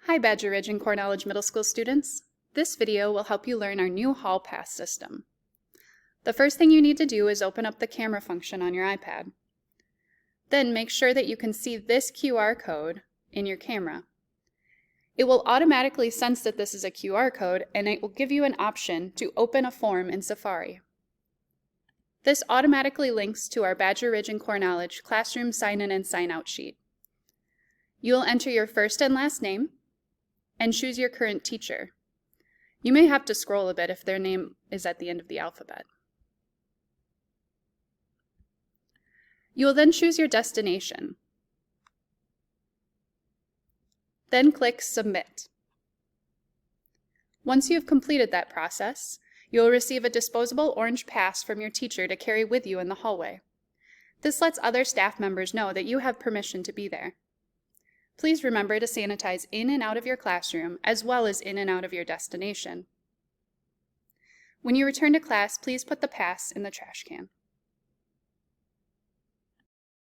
Hi Badger Ridge and Cornellage Middle School students. This video will help you learn our new hall pass system. The first thing you need to do is open up the camera function on your iPad. Then make sure that you can see this QR code in your camera. It will automatically sense that this is a QR code and it will give you an option to open a form in Safari. This automatically links to our Badger Ridge and Cornellage classroom sign-in and sign-out sheet. You will enter your first and last name and choose your current teacher. You may have to scroll a bit if their name is at the end of the alphabet. You will then choose your destination. Then click Submit. Once you have completed that process, you will receive a disposable orange pass from your teacher to carry with you in the hallway. This lets other staff members know that you have permission to be there. Please remember to sanitize in and out of your classroom as well as in and out of your destination. When you return to class, please put the pass in the trash can.